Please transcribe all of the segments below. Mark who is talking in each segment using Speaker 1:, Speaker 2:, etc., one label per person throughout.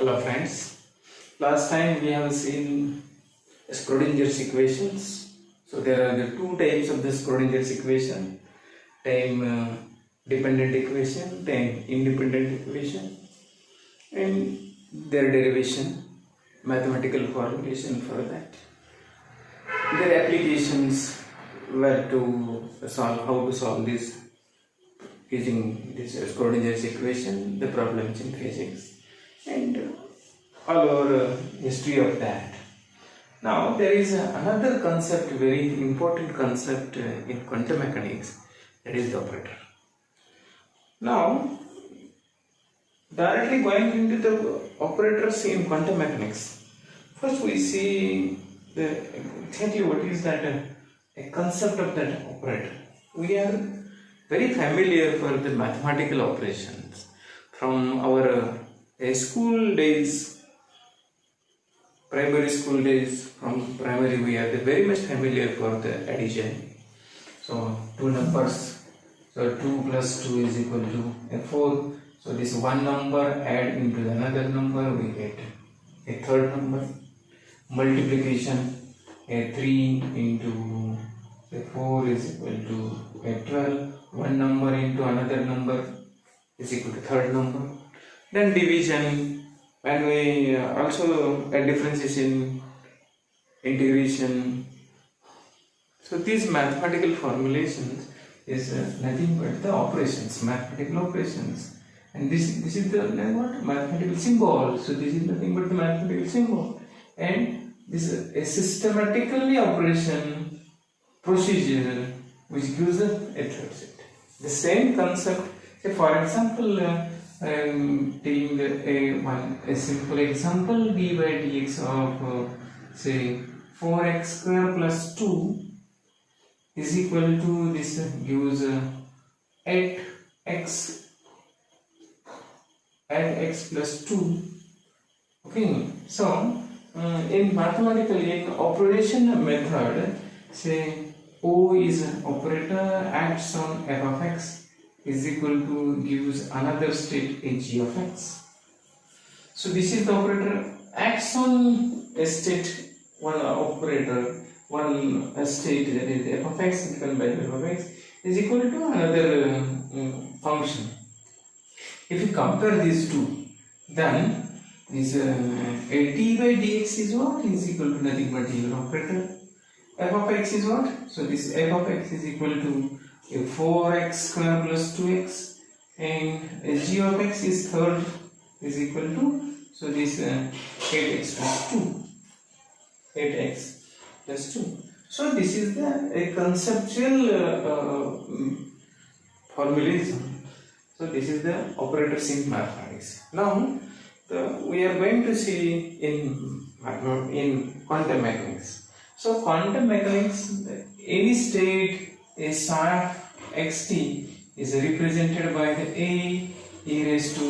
Speaker 1: Hello friends. Last time we have seen Schrodinger's equations. So there are the two types of the Schrodinger's equation: time dependent equation, time independent equation, and their derivation, mathematical formulation for that. Their applications were to solve how to solve this using this Schrodinger's equation, the problems in physics, and all our history of that. Now there is another concept, very important concept in quantum mechanics, that is the operator. Now directly going into the operators in quantum mechanics, first we see exactly what is that a concept of that operator. We are very familiar for the mathematical operations from our school days, primary school days. From primary we are very much familiar for the addition. So two numbers, so 2 plus 2 is equal to 4. So this one number add into another number, we get a third number. Multiplication, a 3 into 4 is equal to a 12. One number into another number is equal to third number. Then division, when we also a differentiation, integration. So these mathematical formulations is nothing but the operations, mathematical operations. And this is the what? Mathematical symbol. So this is nothing but the mathematical symbol. And this is a systematically operation procedure which gives a third set. The same concept, say for example, I am taking a simple example, d by dx of say 4x square plus 2 is equal to this gives 8x plus 2. Okay, so in mathematical, in operation method, say O is an operator, acts on f of x is equal to gives another state a g of x. So this is the operator acts on a state, one operator, one state, that is f of x given by f of x is equal to another function. If you compare these two, then this a d by dx is what? Is equal to nothing but your operator. F of x is what? So this f of x is equal to 4x square plus 2x, and g of x is third is equal to, so this 8x plus 2. 8x plus 2. So this is the conceptual formalism. So this is the operators in mathematics. Now we are going to see in quantum mechanics. So quantum mechanics, any state a psi of xt is represented by the e raised to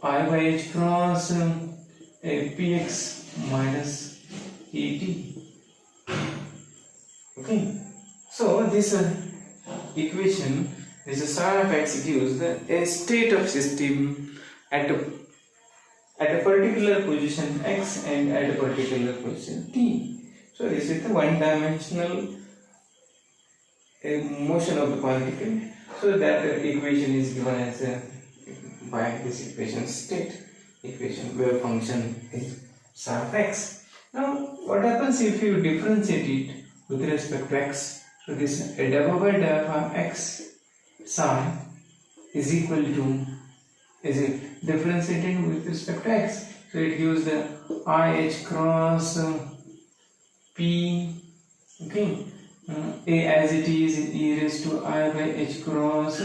Speaker 1: I by h cross px minus et. Okay, so this equation, this psi of x gives a state of system at a particular position x and at a particular position t. So this is the one-dimensional motion of the particle. So that equation is given as by this equation state equation, where function is psi of x. Now what happens if you differentiate it with respect to x? So this def by def of x psi is equal to, is it differentiated with respect to x? So it gives the IH cross P, okay, A as it is e raised to I by h cross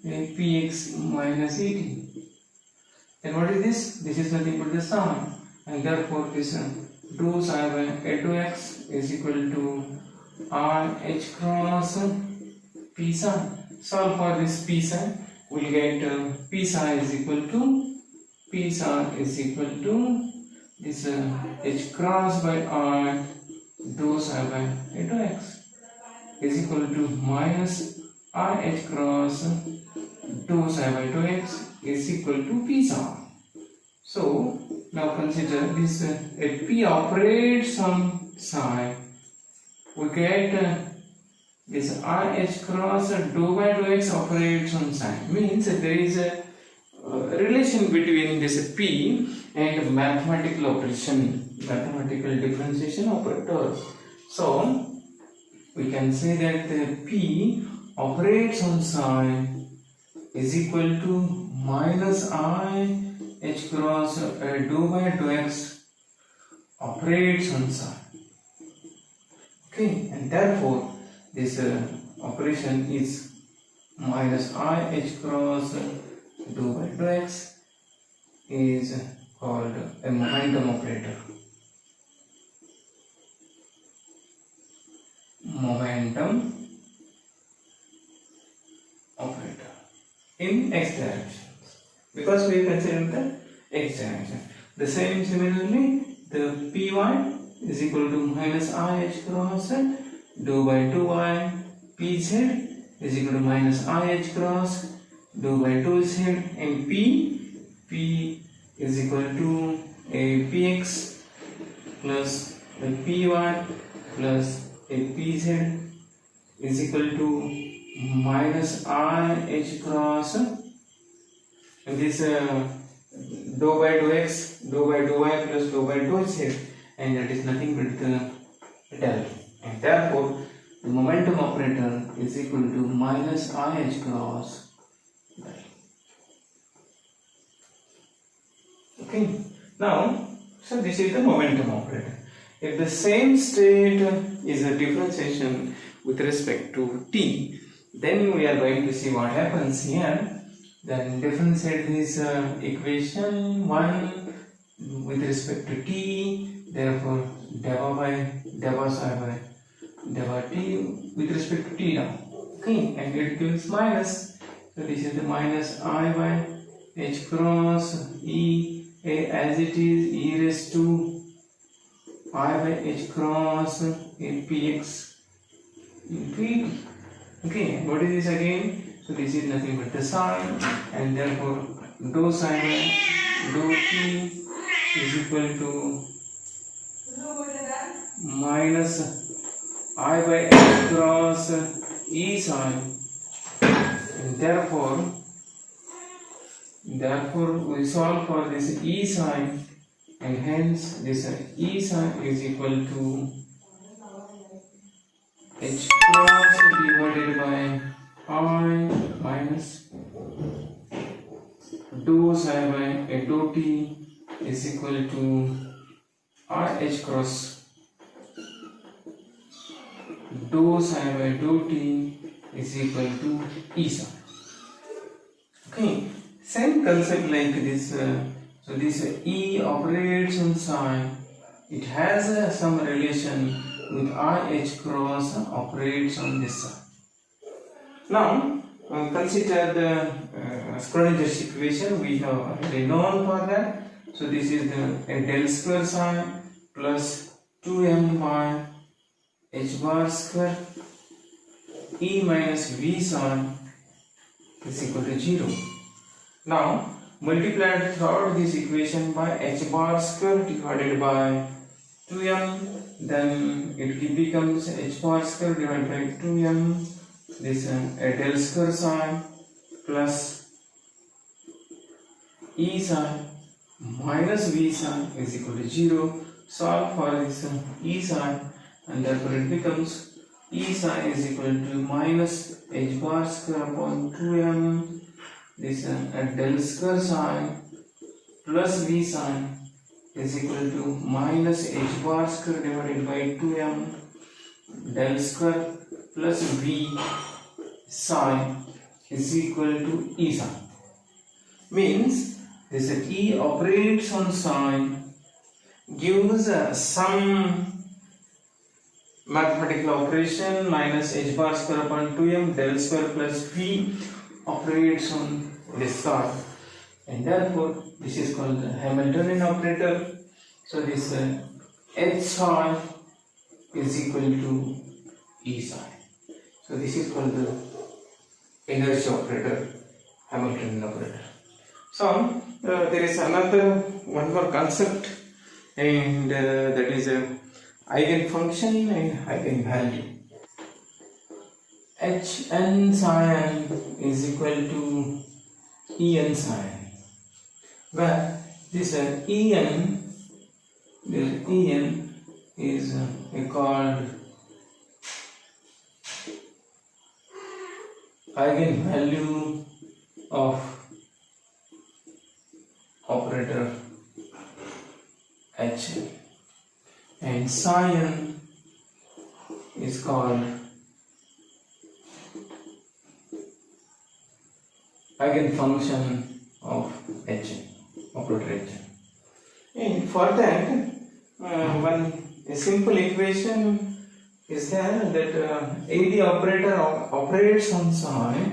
Speaker 1: px minus et. And what is this? This is nothing but the sum, and therefore this dou psi by a dou x is equal to IH cross P psi. Solve for this P psi. We'll get P psi is equal to this h cross by r dou psi by a dou x is equal to minus r h cross dou psi by dou x is equal to p psi. So now consider this if p operates on psi, we get this I h cross dou by dou x operates on psi, means there is a relation between this p and mathematical operation, mathematical differentiation operator. So we can say that the p operates on psi is equal to minus I h cross dou by dou x operates on psi. Okay, and therefore this operation is minus I h cross dou by dou x is called a momentum operator. Momentum operator in x direction, because we consider the x direction. The same similarly, the py is equal to minus I h cross dou by dou y, pz is equal to minus I h cross dou by dou z, and p is equal to a px plus a py plus a pz is equal to minus I h cross this dou by dou x, dou by dou y plus dou by dou z, and that is nothing but the del, and therefore the momentum operator is equal to minus I h cross del. Okay, now so this is the momentum operator. If the same state is a differentiation with respect to t, then we are going to see what happens here. Then differentiate this equation 1 with respect to t, therefore deva by deva psi by deva t with respect to t now. Okay, and it gives minus, so this is the minus I by h cross e as it is e raised to I by h cross in px into et. Okay, what is this again? So this is nothing but the sine, and therefore dou psi by dou t is equal to minus I by h cross e sine, and therefore we solve for this e sine, and hence this e sine is equal to h cross divided by I minus dou psi by dou t is equal to I h cross dou psi by dou t is equal to e sine. Okay, same concept like this. So this e operates on sine. It has some relation with I h cross operates on this side. Now consider the Schrodinger's equation. We have already known for that. So this is the del square sine plus 2m by h bar square e minus v sine is equal to 0. Now multiplied throughout this equation by h bar square divided by 2m, then it becomes h bar square divided by 2m, this a del square sine plus e sine minus v sine is equal to 0. Solve for this e sine, and therefore it becomes e sine is equal to minus h bar square upon 2m, this a del square sine plus v sine is equal to minus h bar square divided by 2m del square plus v sine is equal to e sine. Means this e operates on sine gives some mathematical operation minus h bar square upon 2m del square plus v operates on this side, and therefore this is called the Hamiltonian operator. So this h sine is equal to e sine. So this is called the inertia operator Hamiltonian operator. So there is one more concept, and that is a eigenfunction and eigenvalue. Hn psi is equal to En psi, where this En is called eigenvalue of operator Hn, and psi n is called eigenfunction of Hn, operator Hn. And for that, a simple equation is there that any operator operates on psi.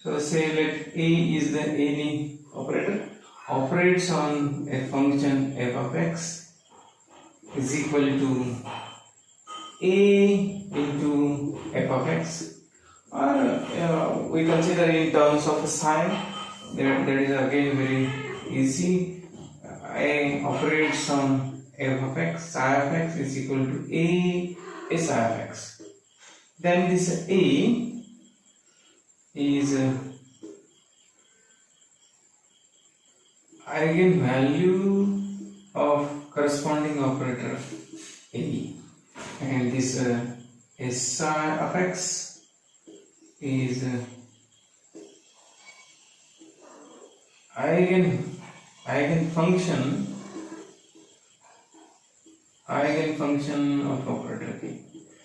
Speaker 1: So say let A is the any operator operates on a function f of x is equal to A into f of x, or we consider in terms of psi. That is again very easy. A operates on f of x, psi of x is equal to A psi of x. Then this A is eigenvalue of corresponding operator A, and this psi of x is eigenfunction of operator P.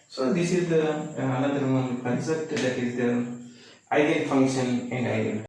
Speaker 1: So this is the another one concept, that is the eigenfunction and eigenvalue.